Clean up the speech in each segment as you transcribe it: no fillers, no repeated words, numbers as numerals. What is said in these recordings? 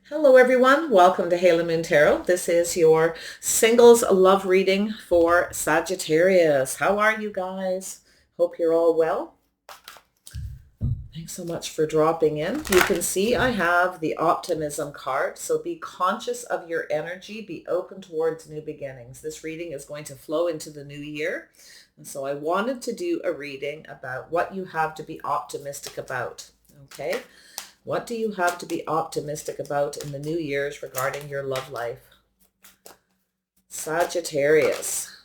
Hello everyone, welcome to Halo Moon Tarot. This is your singles love reading for Sagittarius. How are you guys? Hope you're all well. Thanks so much for dropping in. You can see I have the optimism card, so be conscious of your energy, be open towards new beginnings. This reading is going to flow into the new year, and so I wanted to do a reading about what you have to be optimistic about, okay? What do you have to be optimistic about in the new year's regarding your love life? Sagittarius.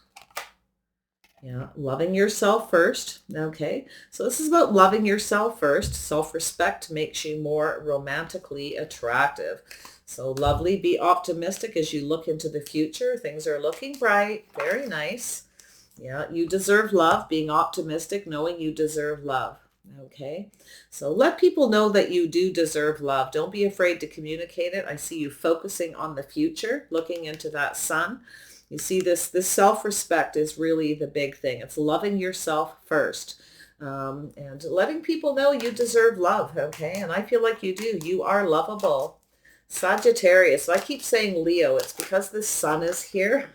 Yeah, loving yourself first. Okay, so this is about loving yourself first. Self-respect makes you more romantically attractive. So lovely, be optimistic as you look into the future. Things are looking bright. Very nice. Yeah, you deserve love. Being optimistic, knowing you deserve love. Okay, so let people know that you do deserve love. Don't be afraid to communicate it. I see you focusing on the future, looking into that sun. You see this self-respect is really the big thing. It's loving yourself first, and letting people know you deserve love. Okay, and I feel like you do. You are lovable. Sagittarius. So I keep saying Leo. It's because the sun is here.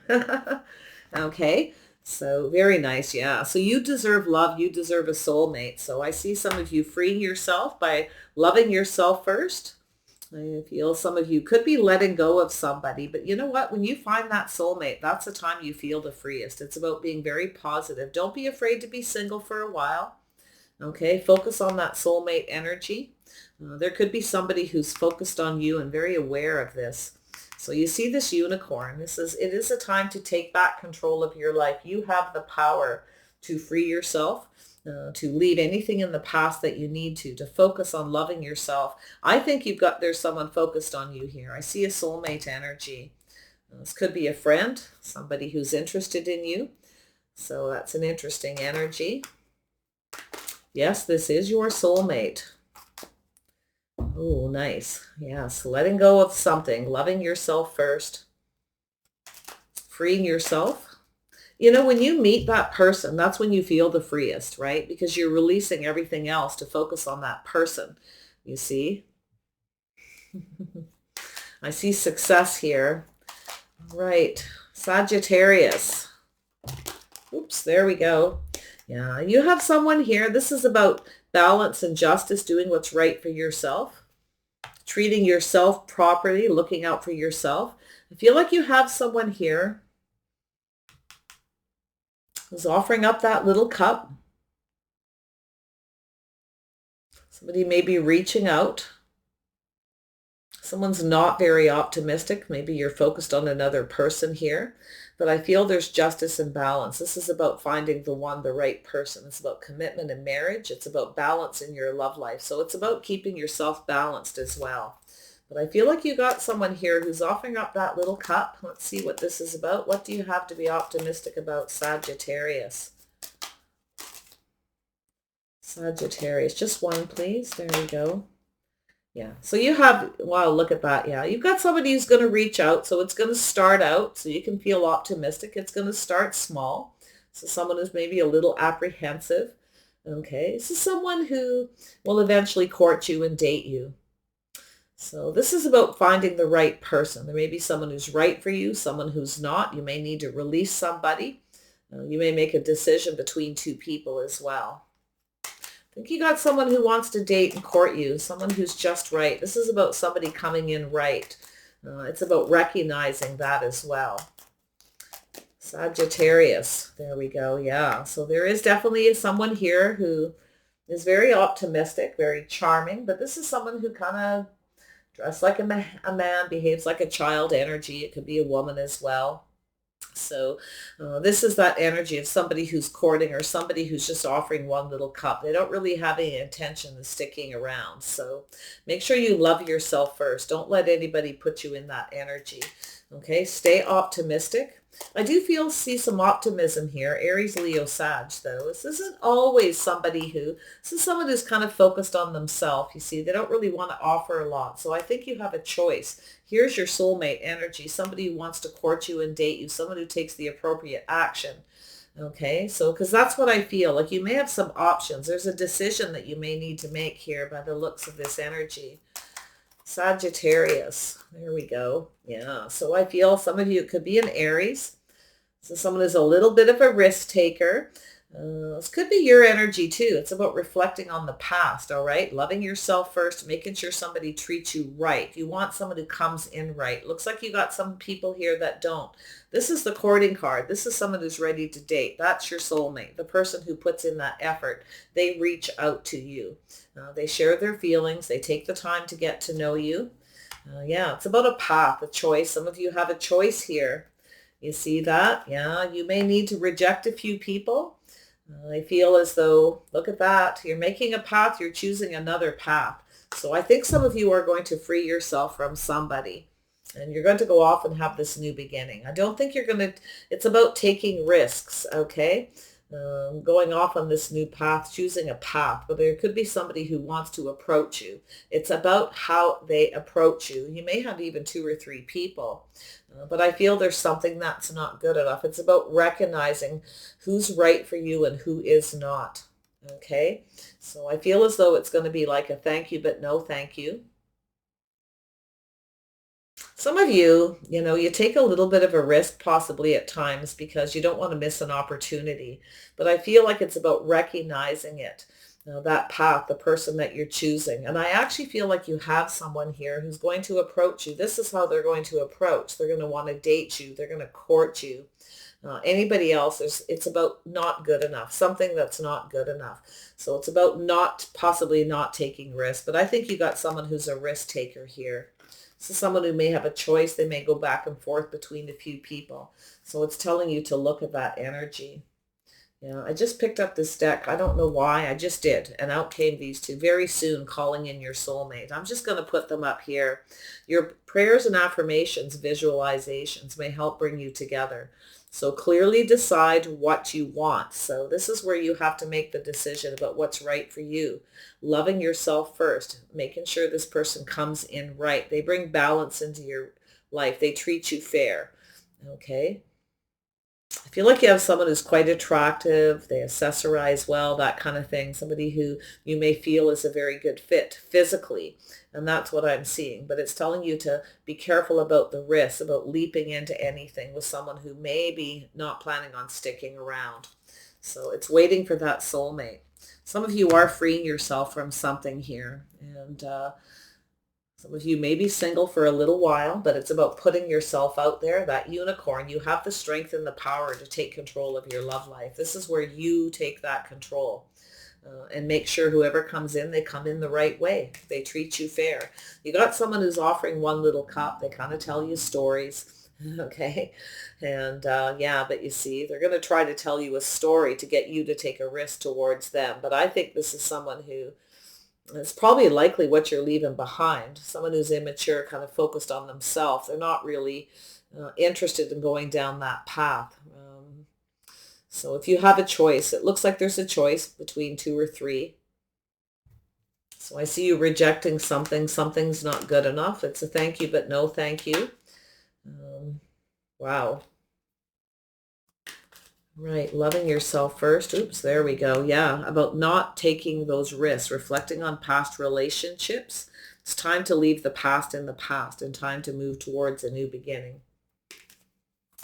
Okay. So very nice. Yeah. So you deserve love. You deserve a soulmate. So I see some of you freeing yourself by loving yourself first. I feel some of you could be letting go of somebody, but you know what? When you find that soulmate, that's the time you feel the freest. It's about being very positive. Don't be afraid to be single for a while. Okay. Focus on that soulmate energy. There could be somebody who's focused on you and very aware of this. So you see this unicorn. It is a time to take back control of your life. You have the power to free yourself, to leave anything in the past that you need to focus on loving yourself. I think there's someone focused on you here. I see a soulmate energy. This could be a friend, somebody who's interested in you. So that's an interesting energy. Yes, this is your soulmate. Oh, nice. Yes, letting go of something, loving yourself first, freeing yourself. You know, when you meet that person, that's when you feel the freest, right? Because you're releasing everything else to focus on that person, you see? I see success here. All right, Sagittarius. Oops, there we go. Yeah, you have someone here. This is about balance and justice, doing what's right for yourself, treating yourself properly, looking out for yourself. I feel like you have someone here who's offering up that little cup. Somebody may be reaching out. Someone's not very optimistic. Maybe you're focused on another person here. But I feel there's justice and balance. This is about finding the one, the right person. It's about commitment and marriage. It's about balance in your love life. So it's about keeping yourself balanced as well. But I feel like you got someone here who's offering up that little cup. Let's see what this is about. What do you have to be optimistic about, Sagittarius? Sagittarius, just one, please. There we go. Yeah. So you have, wow, look at that. Yeah. You've got somebody who's going to reach out. So it's going to start out so you can feel optimistic. It's going to start small. So someone who's maybe a little apprehensive. Okay. This is someone who will eventually court you and date you. So this is about finding the right person. There may be someone who's right for you, someone who's not. You may need to release somebody. You may make a decision between two people as well. I think you got someone who wants to date and court you, someone who's just right. This is about somebody coming in right. It's about recognizing that as well. Sagittarius, there we go. Yeah, so there is definitely someone here who is very optimistic, very charming, but this is someone who kind of dressed like a man, behaves like a child energy. It could be a woman as well. So this is that energy of somebody who's courting or somebody who's just offering one little cup. They don't really have any intention of sticking around. So make sure you love yourself first. Don't let anybody put you in that energy. Okay, stay optimistic. I do see some optimism here. Aries, Leo, Sag, though. This isn't always somebody this is someone who's kind of focused on themselves. You see, they don't really want to offer a lot. So I think you have a choice. Here's your soulmate energy, somebody who wants to court you and date you, someone who takes the appropriate action. Okay, so because that's what I feel. Like you may have some options. There's a decision that you may need to make here by the looks of this energy. Sagittarius. There we go. Yeah. So I feel some of you, it could be an Aries. So someone who's a little bit of a risk taker. This could be your energy too. It's about reflecting on the past, all right? Loving yourself first, making sure somebody treats you right. You want someone who comes in right. Looks like you got some people here that don't. This is the courting card. This is someone who's ready to date. That's your soulmate, the person who puts in that effort. They reach out to you. They share their feelings. They take the time to get to know you. Yeah, it's about a path, a choice. Some of you have a choice here. You see that? Yeah, you may need to reject a few people. I feel as though, look at that, you're making a path, you're choosing another path. So I think some of you are going to free yourself from somebody and you're going to go off and have this new beginning. I don't think you're going to, it's about taking risks, okay? Going off on this new path, choosing a path, but there could be somebody who wants to approach you. It's about how they approach you. You may have even 2 or 3 people, but I feel there's something that's not good enough. It's about recognizing who's right for you and who is not. Okay, so I feel as though it's going to be like a thank you, but no thank you. Some of you, you take a little bit of a risk possibly at times because you don't want to miss an opportunity. But I feel like it's about recognizing it, that path, the person that you're choosing. And I actually feel like you have someone here who's going to approach you. This is how they're going to approach. They're going to want to date you. They're going to court you. Anybody else, it's about not good enough, something that's not good enough. So it's about possibly not taking risks. But I think you got someone who's a risk taker here. So someone who may have a choice, they may go back and forth between a few people. So it's telling you to look at that energy. Yeah, I just picked up this deck. I don't know why. I just did. And out came these two. Very soon, calling in your soulmate. I'm just going to put them up here. Your prayers and affirmations, visualizations may help bring you together. So clearly decide what you want. So this is where you have to make the decision about what's right for you. Loving yourself first, making sure this person comes in right. They bring balance into your life. They treat you fair. Okay. I feel like you have someone who's quite attractive. They accessorize well, that kind of thing. Somebody who you may feel is a very good fit physically. And that's what I'm seeing. But it's telling you to be careful about the risks, about leaping into anything with someone who may be not planning on sticking around. So it's waiting for that soulmate. Some of you are freeing yourself from something here. And some of you may be single for a little while, but it's about putting yourself out there, that unicorn. You have the strength and the power to take control of your love life. This is where you take that control and make sure whoever comes in, they come in the right way. They treat you fair. You got someone who's offering one little cup. They kind of tell you stories. Okay. And yeah, but you see, they're going to try to tell you a story to get you to take a risk towards them. But I think this is someone who, it's probably likely what you're leaving behind. Someone who's immature, kind of focused on themselves. They're not really interested in going down that path. So if you have a choice, it looks like there's a choice between 2 or 3. So I see you rejecting something. Something's not good enough. It's a thank you, but no thank you. Wow. Right, loving yourself first. Oops, there we go. Yeah, about not taking those risks, reflecting on past relationships. It's time to leave the past in the past and time to move towards a new beginning.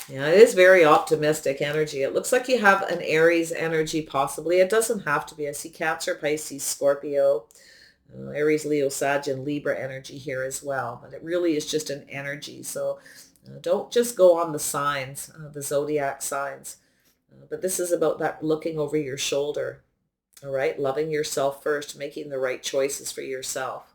Yeah, it is very optimistic energy. It looks like you have an Aries energy possibly. It doesn't have to be. I see Cancer, Pisces, Scorpio, Aries, Leo, Sag, and Libra energy here as well. But it really is just an energy. So don't just go on the signs, the zodiac signs. But this is about that looking over your shoulder, all right? Loving yourself first, making the right choices for yourself.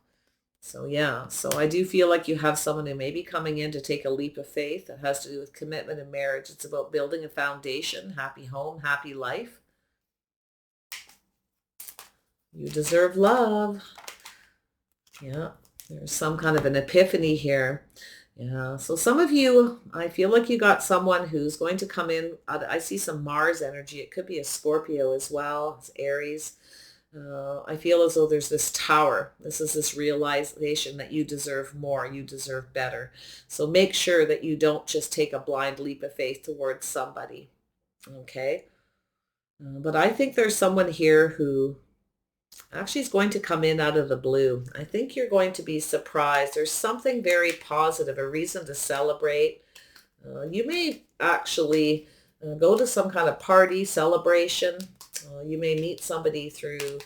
So yeah, so I do feel like you have someone who may be coming in to take a leap of faith that has to do with commitment and marriage. It's about building a foundation, happy home, happy life. You deserve love. Yeah, there's some kind of an epiphany here. Yeah, so some of you, I feel like you got someone who's going to come in. I see some Mars energy. It could be a Scorpio as well. It's Aries. I feel as though there's this tower. This is this realization that you deserve more. You deserve better. So make sure that you don't just take a blind leap of faith towards somebody. Okay? But I think there's someone here who Actually, it's going to come in out of the blue. I think you're going to be surprised. There's something very positive, a reason to celebrate. You may actually go to some kind of party, celebration. You may meet somebody through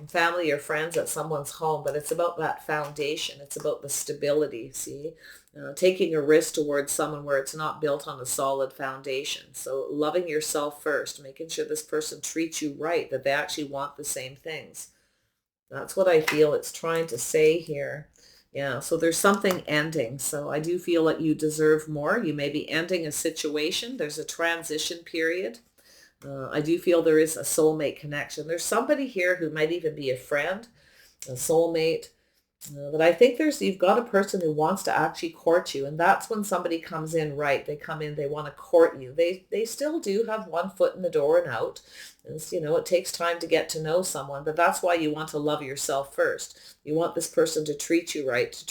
family or friends at someone's home, but it's about that foundation. It's about the stability, see? Taking a risk towards someone where it's not built on a solid foundation. So loving yourself first, making sure this person treats you right, that they actually want the same things. That's what I feel it's trying to say here. Yeah, so there's something ending. So I do feel that you deserve more. You may be ending a situation. There's a transition period. I do feel there is a soulmate connection. There's somebody here who might even be a friend, a soulmate. But I think you've got a person who wants to actually court you, and that's when somebody comes in right. They come in, they want to court you. They still do have one foot in the door and out. It takes time to get to know someone, but that's why you want to love yourself first. You want this person to treat you right,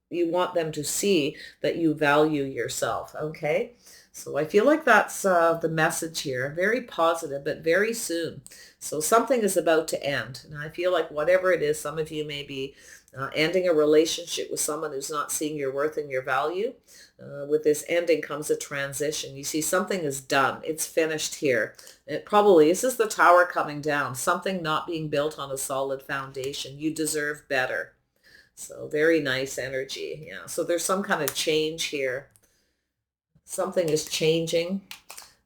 you want them to see that you value yourself, okay? So I feel like that's the message here. Very positive, but very soon. So something is about to end. And I feel like whatever it is, some of you may be ending a relationship with someone who's not seeing your worth and your value. With this ending comes a transition. You see, something is done. It's finished here. This is the tower coming down. Something not being built on a solid foundation. You deserve better. So very nice energy. Yeah. So there's some kind of change here. Something is changing.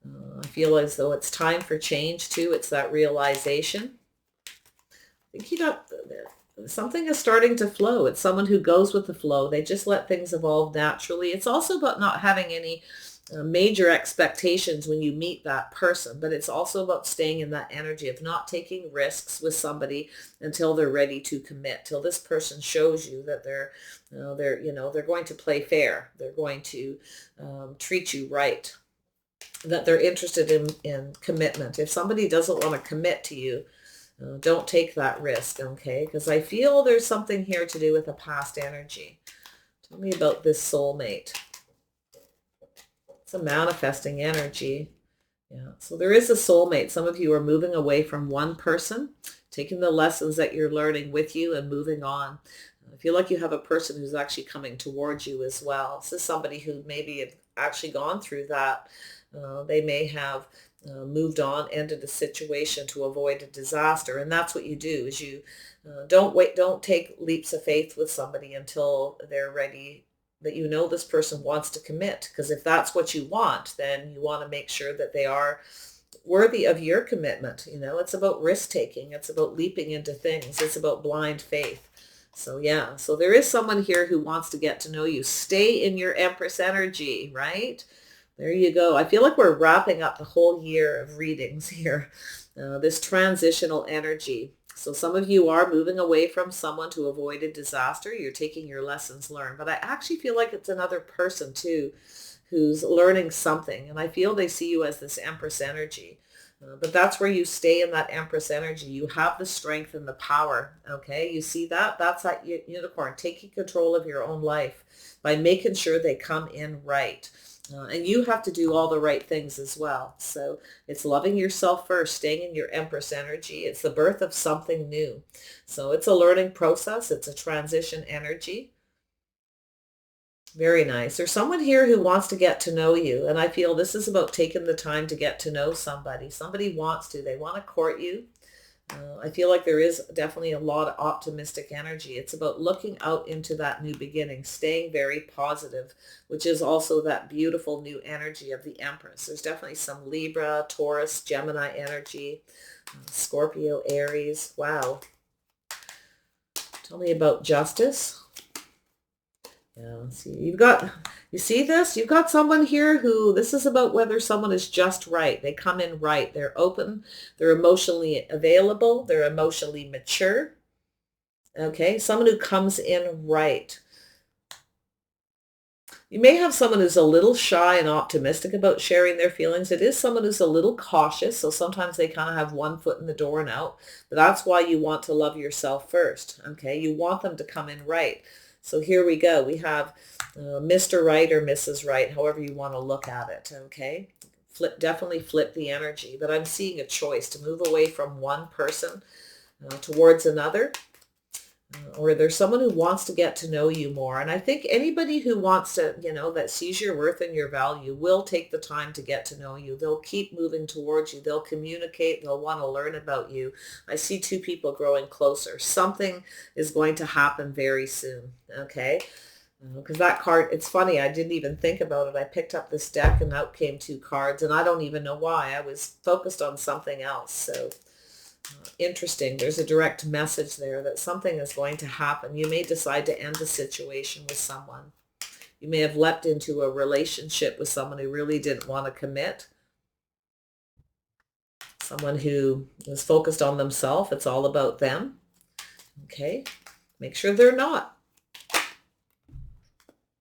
I feel as though it's time for change too. It's that realization. I think something is starting to flow. It's someone who goes with the flow. They just let things evolve naturally. It's also about not having any major expectations when you meet that person, but it's also about staying in that energy of not taking risks with somebody until they're ready to commit, till this person shows you that they're going to play fair. They're going to treat you right, that they're interested in commitment. If somebody doesn't want to commit to you, don't take that risk, okay? Because I feel there's something here to do with a past energy. Tell me about this soulmate. It's a manifesting energy. Yeah, so there is a soulmate. Some of you are moving away from one person, taking the lessons that you're learning with you and moving on. I feel like you have a person who's actually coming towards you as well. This is somebody who maybe had actually gone through that. They may have moved on, ended a situation to avoid a disaster. And that's what you do, is you don't take leaps of faith with somebody until they're ready, that this person wants to commit. Because if that's what you want, then you want to make sure that they are worthy of your commitment. It's about risk taking. It's about leaping into things. It's about blind faith. So yeah, so there is someone here who wants to get to know you. Stay in your Empress energy, right? There you go. I feel like we're wrapping up the whole year of readings here. This transitional energy. So some of you are moving away from someone to avoid a disaster. You're taking your lessons learned. But I actually feel like it's another person too who's learning something. And I feel they see you as this Empress energy. But that's where you stay in that Empress energy. You have the strength and the power. Okay, you see that? That's that unicorn, taking control of your own life by making sure they come in right. And you have to do all the right things as well. So it's loving yourself first, staying in your Empress energy. It's the birth of something new. So it's a learning process. It's a transition energy. Very nice. There's someone here who wants to get to know you. And I feel this is about taking the time to get to know somebody. Somebody wants to. They want to court you. I feel like there is definitely a lot of optimistic energy. It's about looking out into that new beginning, staying very positive, which is also that beautiful new energy of the Empress. There's definitely some Libra, Taurus, Gemini energy, Scorpio, Aries. Wow. Tell me about justice. Yeah, you see this? You've got someone here who, this is about whether someone is just right. They come in right. They're open. They're emotionally available. They're emotionally mature. Okay, someone who comes in right. You may have someone who's a little shy and optimistic about sharing their feelings. It is someone who's a little cautious, so sometimes they kind of have one foot in the door and out. But that's why you want to love yourself first. Okay, you want them to come in right. So here we go. We have Mr. Right or Mrs. Right, however you want to look at it, okay? Definitely flip the energy, but I'm seeing a choice to move away from one person towards another. Or there's someone who wants to get to know you more. And I think anybody who wants to, that sees your worth and your value will take the time to get to know you. They'll keep moving towards you. They'll communicate. They'll want to learn about you. I see two people growing closer. Something is going to happen very soon. Okay. Because that card, it's funny, I didn't even think about it. I picked up this deck and out came two cards, and I don't even know why. I was focused on something else. So interesting. There's a direct message there that something is going to happen. You may decide to end a situation with someone. You may have leapt into a relationship with someone who really didn't want to commit. Someone who is focused on themselves. It's all about them. Okay. Make sure they're not.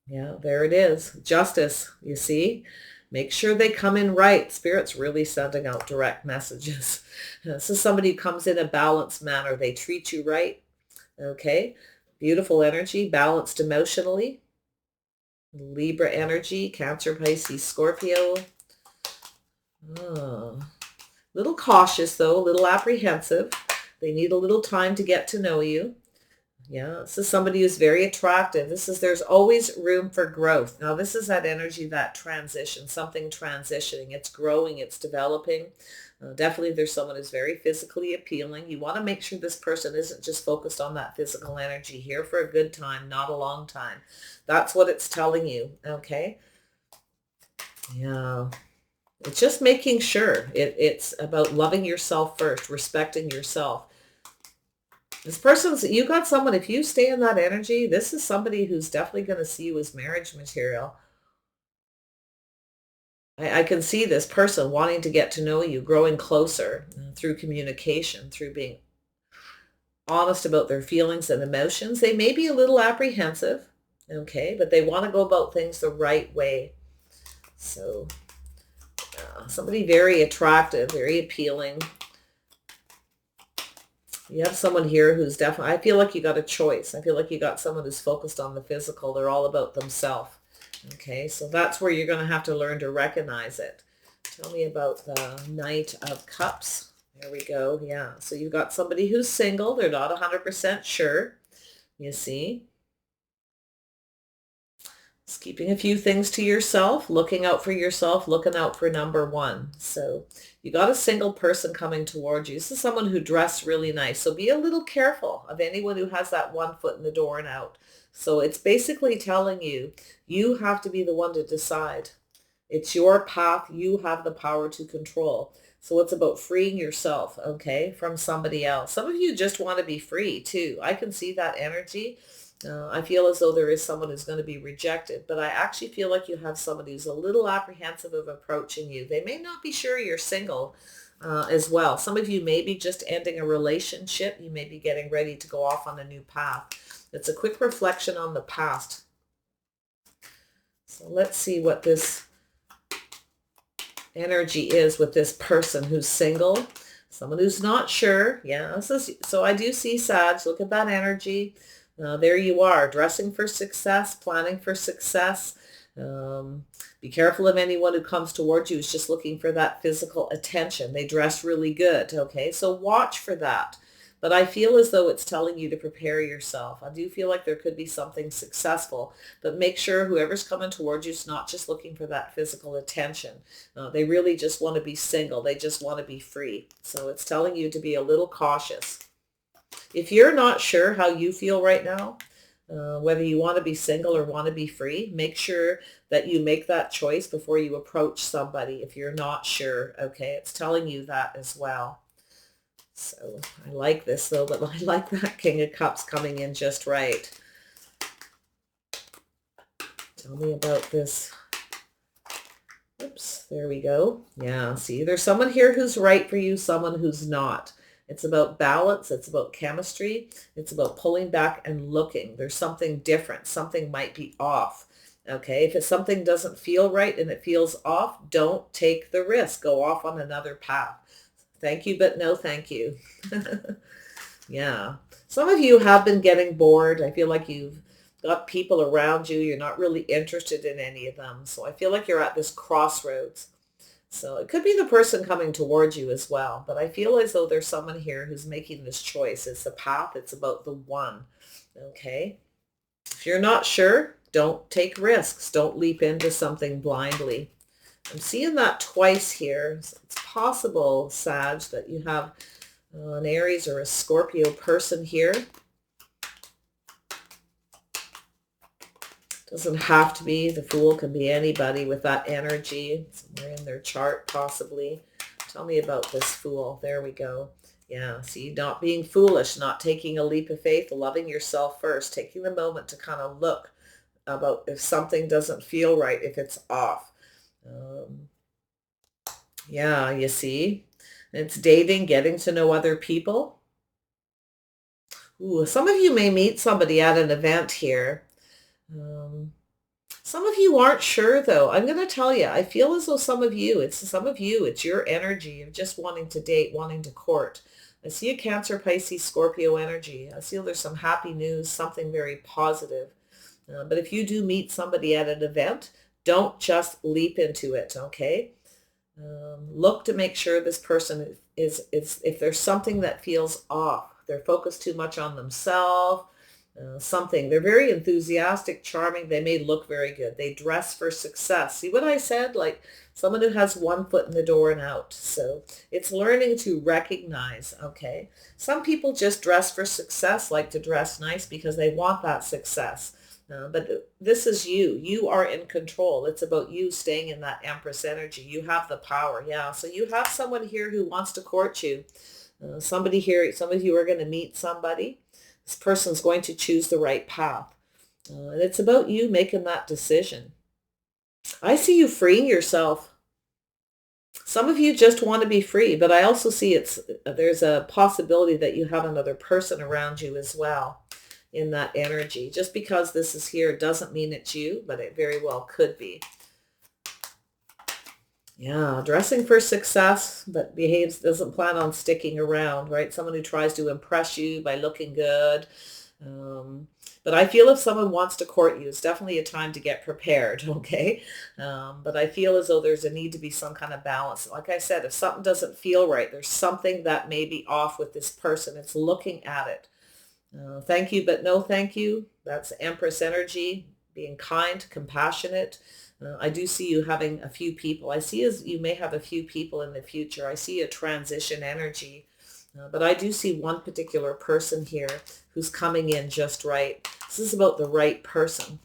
Yeah, there it is. Justice, you see? Make sure they come in right. Spirit's really sending out direct messages. This is somebody who comes in a balanced manner. They treat you right. Okay. Beautiful energy, balanced emotionally. Libra energy, Cancer, Pisces, Scorpio. Little cautious though, a little apprehensive. They need a little time to get to know you. Yeah, this is somebody who's very attractive. There's always room for growth. Now, this is that energy, that transition, something transitioning. It's growing, it's developing. Definitely there's someone who's very physically appealing. You want to make sure this person isn't just focused on that physical energy. Here for a good time, not a long time. That's what it's telling you, okay? Yeah. It's just making sure. It's about loving yourself first, respecting yourself. This person's, you got someone, if you stay in that energy, this is somebody who's definitely going to see you as marriage material. I can see this person wanting to get to know you, growing closer through communication, through being honest about their feelings and emotions. They may be a little apprehensive, okay, but they want to go about things the right way. So somebody very attractive, very appealing. You have someone here who's definitely, I feel like you got a choice. I feel like you got someone who's focused on the physical. They're all about themselves. Okay, so that's where you're going to have to learn to recognize it. Tell me about the Knight of Cups. There we go. Yeah, so you've got somebody who's single. They're not 100% sure. You see? Just keeping a few things to yourself, looking out for yourself, looking out for number one. So you got a single person coming towards you. This is someone who dressed really nice. So be a little careful of anyone who has that one foot in the door and out. So it's basically telling you, you have to be the one to decide. It's your path. You have the power to control. So it's about freeing yourself, okay, from somebody else. Some of you just want to be free too. I can see that energy. I feel as though there is someone who's going to be rejected, but I actually feel like you have somebody who's a little apprehensive of approaching you. They may not be sure you're single as well. Some of you may be just ending a relationship. You may be getting ready to go off on a new path. It's a quick reflection on the past. So let's see what this energy is with this person who's single. Someone who's not sure. Yeah, so I do see Sag. Look at that energy. There you are, dressing for success, planning for success. Be careful of anyone who comes towards you who's just looking for that physical attention. They dress really good, okay? So watch for that. But I feel as though it's telling you to prepare yourself. I do feel like there could be something successful, but make sure whoever's coming towards you is not just looking for that physical attention. They really just want to be single. They just want to be free. So it's telling you to be a little cautious. If you're not sure how you feel right now, whether you want to be single or want to be free, make sure that you make that choice before you approach somebody if you're not sure, okay? It's telling you that as well. So I like this though, but I like that King of Cups coming in just right. Tell me about this. Oops, there we go. Yeah, see, there's someone here who's right for you, someone who's not. It's about balance. It's about chemistry. It's about pulling back and looking. There's something different. Something might be off. Okay, if something doesn't feel right and it feels off, don't take the risk. Go off on another path. Thank you, but no thank you. Yeah. Some of you have been getting bored. I feel like you've got people around you. You're not really interested in any of them. So I feel like you're at this crossroads. So it could be the person coming towards you as well. But I feel as though there's someone here who's making this choice. It's the path. It's about the one. Okay. If you're not sure, don't take risks. Don't leap into something blindly. I'm seeing that twice here. It's possible, Sag, that you have an Aries or a Scorpio person here. Doesn't have to be. The Fool can be anybody with that energy. Somewhere in their chart, possibly. Tell me about this Fool. There we go. Yeah, see, not being foolish, not taking a leap of faith, loving yourself first, taking the moment to kind of look about if something doesn't feel right, if it's off. Yeah, you see, it's dating, getting to know other people. Ooh, some of you may meet somebody at an event here. Some of you aren't sure though. I'm going to tell you, I feel as though some of you, it's your energy of just wanting to date, wanting to court. I see a Cancer, Pisces, Scorpio energy. I feel there's some happy news, something very positive. But if you do meet somebody at an event, don't just leap into it, okay? Look to make sure this person is, if there's something that feels off, they're focused too much on themselves, something. They're very enthusiastic, charming. They may look very good. They dress for success. See what I said? Like someone who has one foot in the door and out. So it's learning to recognize, okay? Some people just dress for success, like to dress nice because they want that success. But this is you. You are in control. It's about you staying in that Empress energy. You have the power. Yeah. So you have someone here who wants to court you. Somebody here, some of you are going to meet somebody. This person's going to choose the right path. And it's about you making that decision. I see you freeing yourself. Some of you just want to be free, but I also see there's a possibility that you have another person around you as well in that energy. Just because this is here doesn't mean it's you, but it very well could be. Yeah, dressing for success, but doesn't plan on sticking around, right? Someone who tries to impress you by looking good. But I feel if someone wants to court you, it's definitely a time to get prepared, okay? But I feel as though there's a need to be some kind of balance. Like I said, if something doesn't feel right, there's something that may be off with this person. It's looking at it. Thank you, but no thank you. That's Empress energy, being kind, compassionate. I do see you having a few people. I see as you may have a few people in the future. I see a transition energy. But I do see one particular person here who's coming in just right. This is about the right person.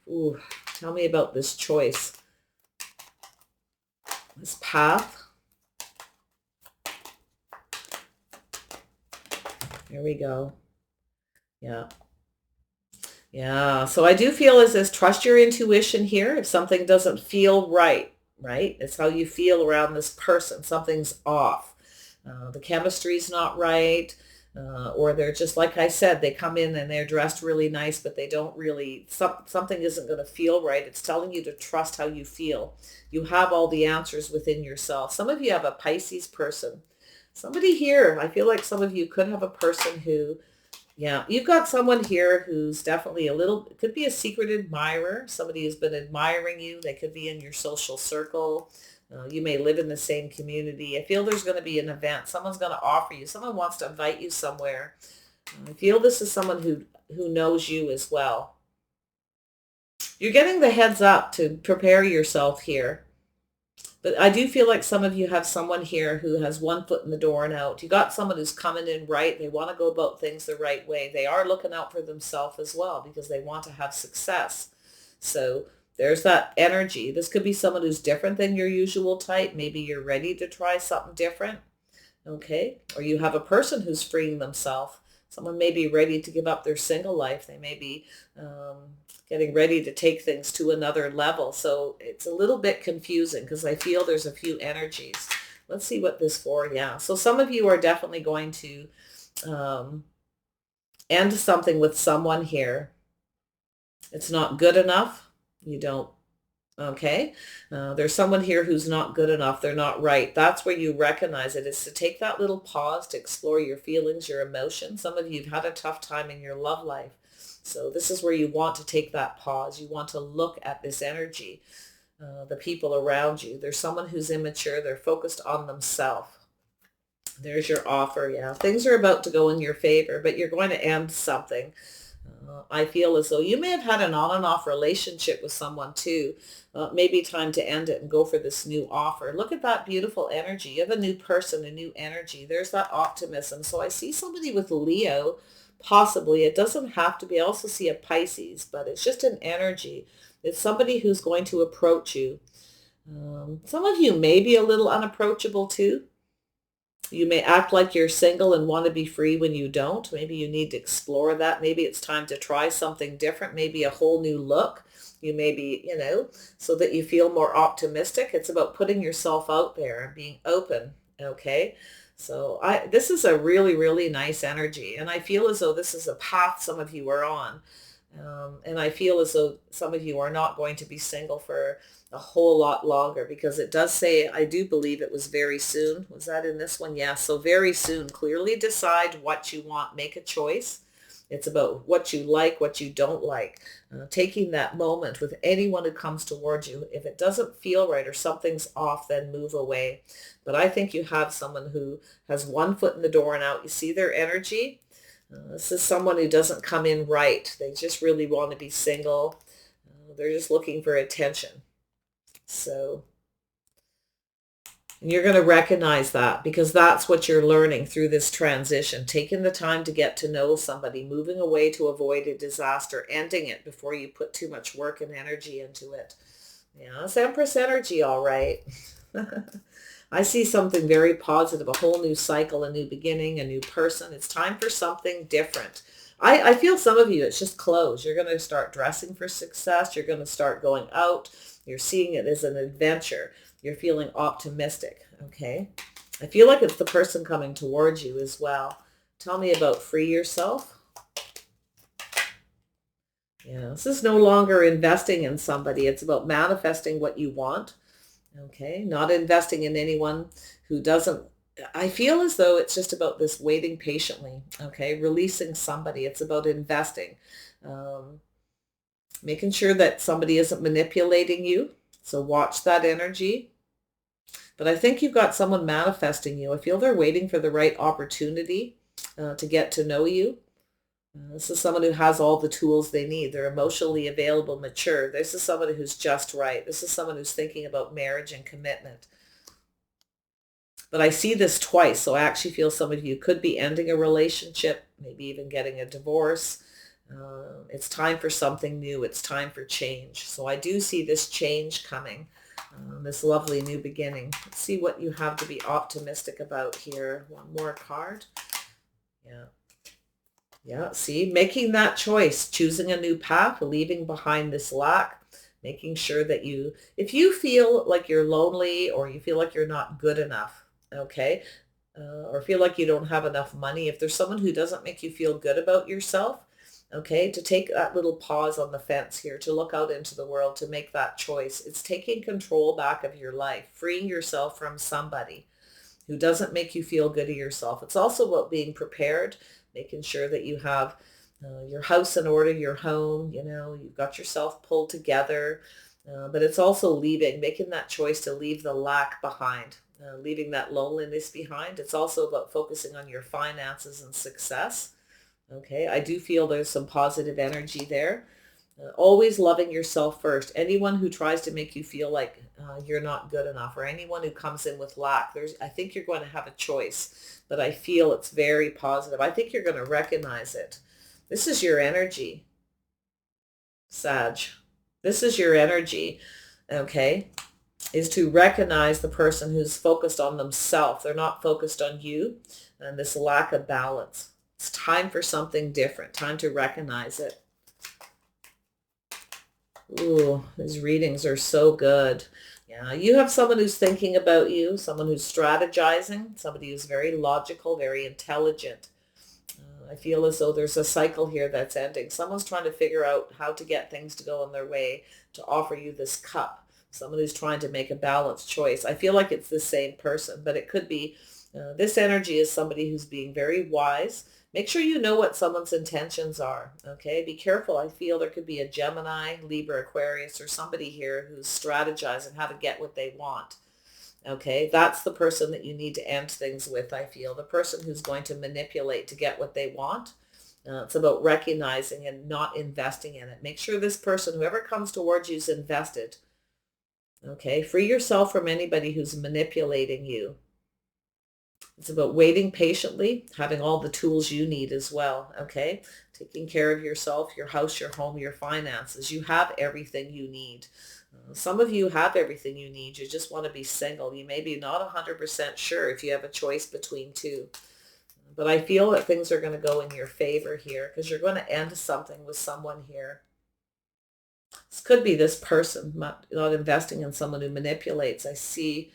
Ooh, tell me about this choice. This path. Here we go. Yeah. Yeah. So I do feel as this, trust your intuition here. If something doesn't feel right, right? It's how you feel around this person. Something's off. The chemistry's not right. Or they're just, like I said, they come in and they're dressed really nice, but they don't really, something isn't going to feel right. It's telling you to trust how you feel. You have all the answers within yourself. Some of you have a Pisces person. Somebody here, I feel like some of you could have a person who, yeah, you've got someone here who's definitely it could be a secret admirer, somebody who's been admiring you. They could be in your social circle. You may live in the same community. I feel there's going to be an event. Someone's going to offer you. Someone wants to invite you somewhere. I feel this is someone who knows you as well. You're getting the heads up to prepare yourself here. But I do feel like some of you have someone here who has one foot in the door and out. You got someone who's coming in right. They want to go about things the right way. They are looking out for themselves as well because they want to have success. So there's that energy. This could be someone who's different than your usual type. Maybe you're ready to try something different. Okay. Or you have a person who's freeing themselves. Someone may be ready to give up their single life. They may be getting ready to take things to another level. So it's a little bit confusing because I feel there's a few energies. Let's see what this for. Yeah. So some of you are definitely going to end something with someone here. It's not good enough. You don't. Okay. There's someone here who's not good enough. They're not right. That's where you recognize it, is to take that little pause to explore your feelings, your emotions. Some of you have had a tough time in your love life. So this is where you want to take that pause. You want to look at this energy. the people around you. There's someone who's immature. They're focused on themselves. There's your offer. Yeah, things are about to go in your favor, but you're going to end something. I feel as though you may have had an on and off relationship with someone too. Maybe time to end it and go for this new offer. Look at that beautiful energy. You have a new person, a new energy. There's that optimism. So I see somebody with Leo, possibly. It doesn't have to be. I also see a Pisces, but it's just an energy. It's somebody who's going to approach you. Some of you may be a little unapproachable too. You may act like you're single and want to be free when you don't. Maybe you need to explore that. Maybe it's time to try something different, maybe a whole new look. You may be, so that you feel more optimistic. It's about putting yourself out there and being open. Okay. So this is a really, really nice energy. And I feel as though this is a path some of you are on. And I feel as though some of you are not going to be single for a whole lot longer, because it does say, I do believe it was very soon. Was that in this one? Yeah. So very soon. Clearly decide what you want. Make a choice. It's about what you like, what you don't like. Taking that moment with anyone who comes towards you. If it doesn't feel right or something's off, then move away. But I think you have someone who has one foot in the door and out. You see their energy. This is someone who doesn't come in right. They just really want to be single. They're just looking for attention. So you're going to recognize that, because that's what you're learning through this transition. Taking the time to get to know somebody, moving away to avoid a disaster, ending it before you put too much work and energy into it. Yeah, it's Empress energy, all right. I see something very positive, a whole new cycle, a new beginning, a new person. It's time for something different. I feel some of you, it's just clothes. You're going to start dressing for success. You're going to start going out. You're seeing it as an adventure. You're feeling optimistic, okay? I feel like it's the person coming towards you as well. Tell me about free yourself. Yeah, this is no longer investing in somebody. It's about manifesting what you want, okay? Not investing in anyone who doesn't. I feel as though it's just about this waiting patiently, okay? Releasing somebody. It's about investing. Making sure that somebody isn't manipulating you. So watch that energy. But I think you've got someone manifesting you. I feel they're waiting for the right opportunity to get to know you. This is someone who has all the tools they need. They're emotionally available, mature. This is somebody who's just right. This is someone who's thinking about marriage and commitment. But I see this twice. So I actually feel some of you could be ending a relationship, maybe even getting a divorce. It's time for something new. It's time for change. So I do see this change coming, this lovely new beginning. Let's see what you have to be optimistic about here. One more card. Yeah. Yeah, see, making that choice, choosing a new path, leaving behind this lack, making sure that if you feel like you're lonely or you feel like you're not good enough, okay, or feel like you don't have enough money, if there's someone who doesn't make you feel good about yourself, okay, to take that little pause on the fence here, to look out into the world, to make that choice. It's taking control back of your life, freeing yourself from somebody who doesn't make you feel good of yourself. It's also about being prepared, making sure that you have your house in order, your home, you've got yourself pulled together. But it's also leaving, making that choice to leave the lack behind, leaving that loneliness behind. It's also about focusing on your finances and success. Okay, I do feel there's some positive energy there. Always loving yourself first. Anyone who tries to make you feel like you're not good enough, or anyone who comes in with lack, I think you're going to have a choice, but I feel it's very positive. I think you're going to recognize it. This is your energy, Sag. This is your energy, okay, is to recognize the person who's focused on themselves. They're not focused on you, and this lack of balance. It's time for something different, time to recognize it. Ooh, these readings are so good. Yeah, you have someone who's thinking about you, someone who's strategizing, somebody who's very logical, very intelligent. I feel as though there's a cycle here that's ending. Someone's trying to figure out how to get things to go in their way to offer you this cup. Someone who's trying to make a balanced choice. I feel like it's the same person, but it could be This energy is somebody who's being very wise. Make sure you know what someone's intentions are, okay? Be careful. I feel there could be a Gemini, Libra, Aquarius, or somebody here who's strategizing how to get what they want, okay? That's the person that you need to end things with, I feel. The person who's going to manipulate to get what they want. It's about recognizing and not investing in it. Make sure this person, whoever comes towards you, is invested, okay? Free yourself from anybody who's manipulating you. It's about waiting patiently, having all the tools you need as well, okay? Taking care of yourself, your house, your home, your finances. You have everything you need. Some of you have everything you need. You just want to be single. You may be not 100% sure if you have a choice between two. But I feel that things are going to go in your favor here because you're going to end something with someone here. This could be this person not investing in someone who manipulates. I see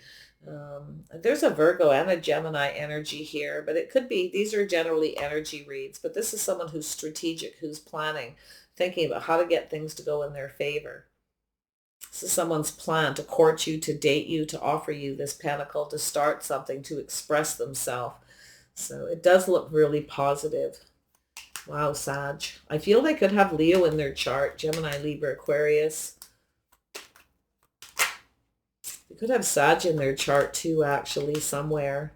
there's a Virgo and a Gemini energy here, but it could be, these are generally energy reads, but this is someone who's strategic, who's planning, thinking about how to get things to go in their favor. This is someone's plan to court you, to date you, to offer you this pentacle, to start something, to express themselves. So it does look really positive. Wow, Sag. I feel they could have Leo in their chart, Gemini, Libra, Aquarius. They could have Sag in their chart too, actually, somewhere.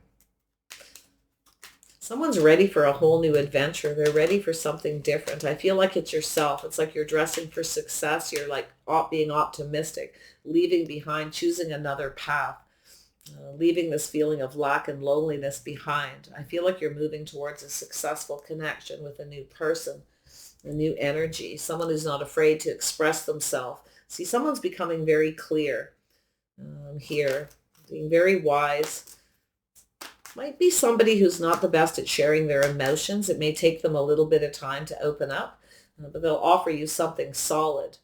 Someone's ready for a whole new adventure. They're ready for something different. I feel like it's yourself. It's like you're dressing for success. You're like being optimistic, leaving behind, choosing another path, leaving this feeling of lack and loneliness behind. I feel like you're moving towards a successful connection with a new person, a new energy, someone who's not afraid to express themselves. See, someone's becoming very clear here, being very wise. Might be somebody who's not the best at sharing their emotions. It may take them a little bit of time to open up, but they'll offer you something solid.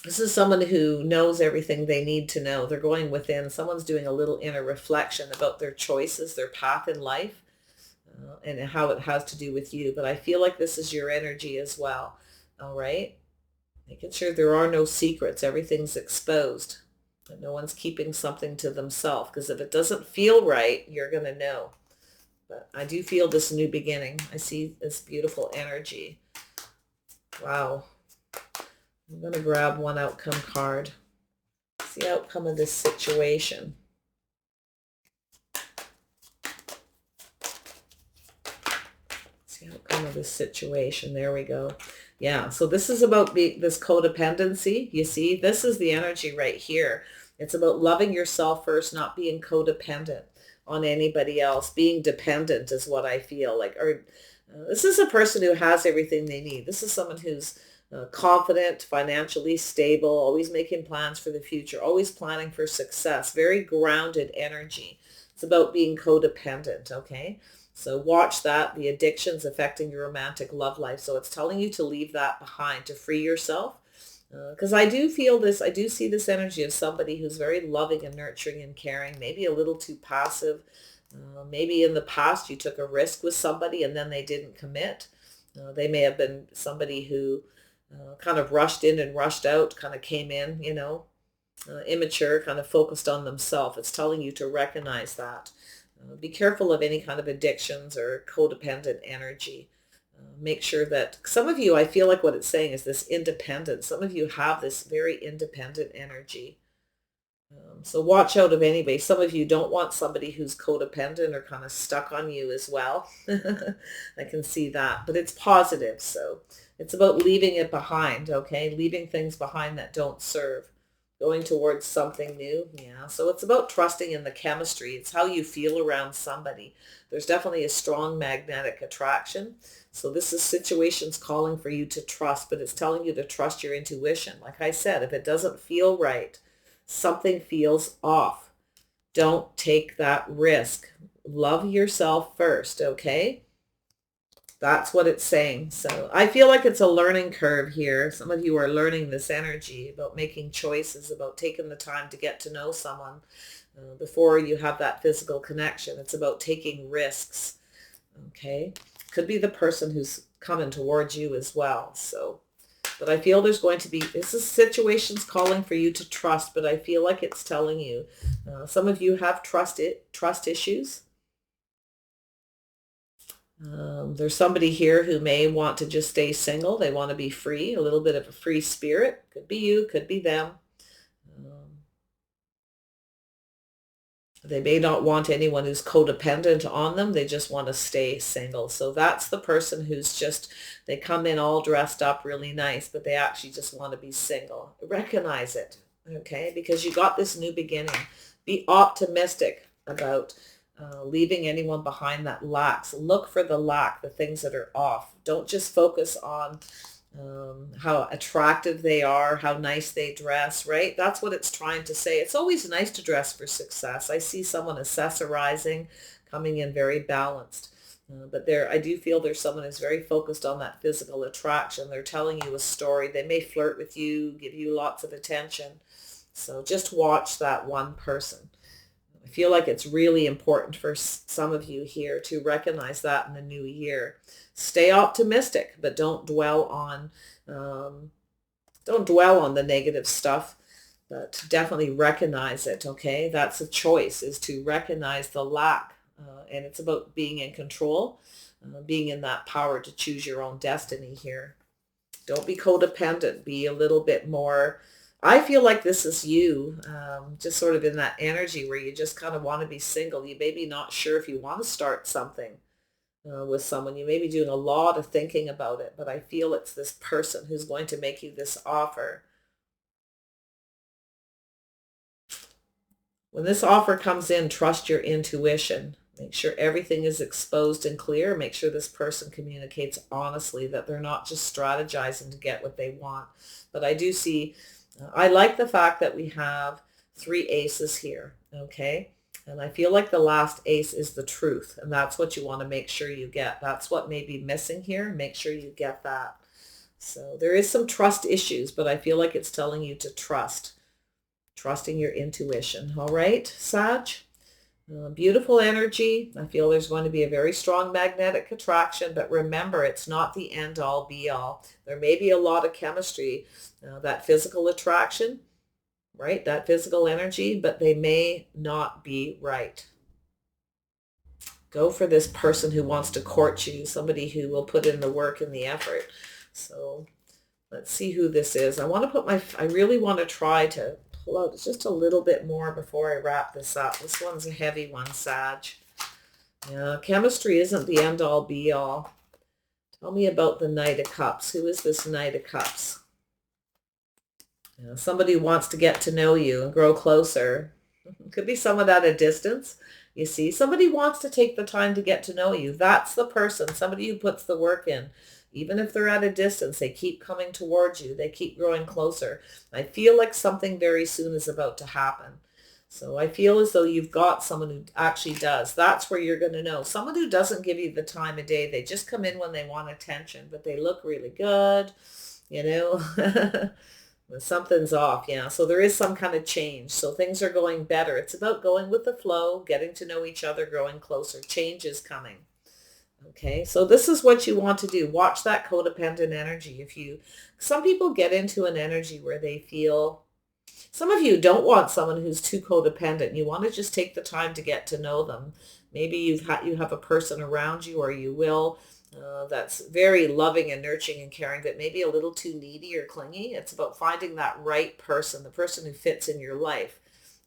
This is someone who knows everything they need to know. They're going within. Someone's doing a little inner reflection about their choices, their path in life, and how it has to do with you. But I feel like this is your energy as well. All right? Making sure there are no secrets. Everything's exposed. And no one's keeping something to themselves. Because if it doesn't feel right, you're going to know. But I do feel this new beginning. I see this beautiful energy. Wow. I'm going to grab one outcome card. It's the outcome of this situation. It's the outcome of this situation. There we go. Yeah, so this is about this codependency. You see, this is the energy right here. It's about loving yourself first, not being codependent on anybody else. Being dependent is what I feel like. Or this is a person who has everything they need. This is someone who's confident, financially stable, always making plans for the future, always planning for success, very grounded energy. It's about being codependent, okay? So watch that, the addictions affecting your romantic love life. So it's telling you to leave that behind, to free yourself. Because I do feel this, I do see this energy of somebody who's very loving and nurturing and caring, maybe a little too passive. Maybe in the past you took a risk with somebody and then they didn't commit. They may have been somebody who kind of rushed in and rushed out, kind of came in, immature, kind of focused on themselves. It's telling you to recognize that. Be careful of any kind of addictions or codependent energy. Make sure that some of you, I feel like what it's saying is this independence. Some of you have this very independent energy. So watch out of anybody. Some of you don't want somebody who's codependent or kind of stuck on you as well. I can see that, but it's positive. So it's about leaving it behind, okay? Leaving things behind that don't serve. Going towards something new. Yeah. So it's about trusting in the chemistry. It's how you feel around somebody. There's definitely a strong magnetic attraction. So this is situations calling for you to trust, but it's telling you to trust your intuition. Like I said, if it doesn't feel right, something feels off. Don't take that risk. Love yourself first, okay? That's what it's saying. So I feel like it's a learning curve here. Some of you are learning this energy about making choices, about taking the time to get to know someone before you have that physical connection. It's about taking risks, okay? Could be the person who's coming towards you as well. So But I feel there's going to be, this is situations calling for you to trust, but I feel like it's telling you, some of you have trust issues. There's somebody here who may want to just stay single. They want to be free, a little bit of a free spirit. Could be you, could be them. Um, they may not want anyone who's codependent on them. They just want to stay single. So that's the person who's just, they come in all dressed up really nice, but they actually just want to be single. Recognize it, okay? Because you got this new beginning. Be optimistic about leaving anyone behind that lacks. Look for the lack, the things that are off. Don't just focus on how attractive they are, how nice they dress, right? That's what it's trying to say. It's always nice to dress for success. I see someone accessorizing, coming in very balanced. But there, I do feel there's someone who's very focused on that physical attraction. They're telling you a story. They may flirt with you, give you lots of attention. So just watch that one person. I feel like it's really important for some of you here to recognize that in the new year. Stay optimistic, but don't dwell on the negative stuff, but definitely recognize it, okay? That's a choice, is to recognize the lack, and it's about being in control, being in that power to choose your own destiny here. Don't be codependent. Be a little bit more, I feel like this is you, just sort of in that energy where you just kind of want to be single. You may be not sure if you want to start something with someone. You may be doing a lot of thinking about it, but I feel it's this person who's going to make you this offer. When this offer comes in, trust your intuition. Make sure everything is exposed and clear. Make sure this person communicates honestly, that they're not just strategizing to get what they want. But I do see, I like the fact that we have 3 aces here, okay? And I feel like the last ace is the truth, and that's what you want to make sure you get. That's what may be missing here. Make sure you get that. So there is some trust issues, but I feel like it's telling you to trust, trusting your intuition. All right, Sag? Beautiful energy. I feel there's going to be a very strong magnetic attraction, but remember, it's not the end all be all. There may be a lot of chemistry, that physical attraction, right? That physical energy, but they may not be right. Go for this person who wants to court you, somebody who will put in the work and the effort. So let's see who this is. I really want to try to pull out just a little bit more before I wrap this up. This one's a heavy one, Sag. Yeah, chemistry isn't the end all be all. Tell me about the Knight of Cups. Who is this Knight of Cups? Yeah, somebody wants to get to know you and grow closer. Could be someone at a distance. You see, somebody wants to take the time to get to know you. That's the person, somebody who puts the work in. Even if they're at a distance, they keep coming towards you. They keep growing closer. I feel like something very soon is about to happen. So I feel as though you've got someone who actually does. That's where you're going to know. Someone who doesn't give you the time of day. They just come in when they want attention, but they look really good, you know. Something's off, yeah. So there is some kind of change. So things are going better. It's about going with the flow, getting to know each other, growing closer. Change is coming. Okay, so this is what you want to do. Watch that codependent energy. Some people get into an energy where they feel, some of you don't want someone who's too codependent. You want to just take the time to get to know them. Maybe you have a person around you, or you will, that's very loving and nurturing and caring, but maybe a little too needy or clingy. It's about finding that right person, the person who fits in your life.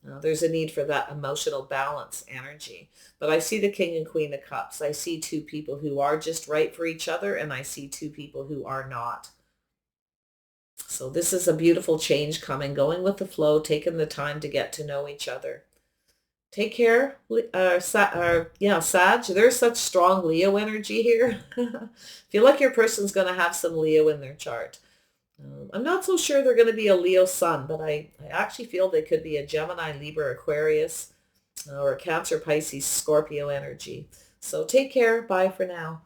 There's a need for that emotional balance energy. But I see the King and Queen of Cups. I see 2 people who are just right for each other, and I see 2 people who are not. So this is a beautiful change coming, going with the flow, taking the time to get to know each other. Take care, Sag. There's such strong Leo energy here. Feel like your person's going to have some Leo in their chart. I'm not so sure they're going to be a Leo sun, but I actually feel they could be a Gemini, Libra, Aquarius, or a Cancer, Pisces, Scorpio energy. So take care. Bye for now.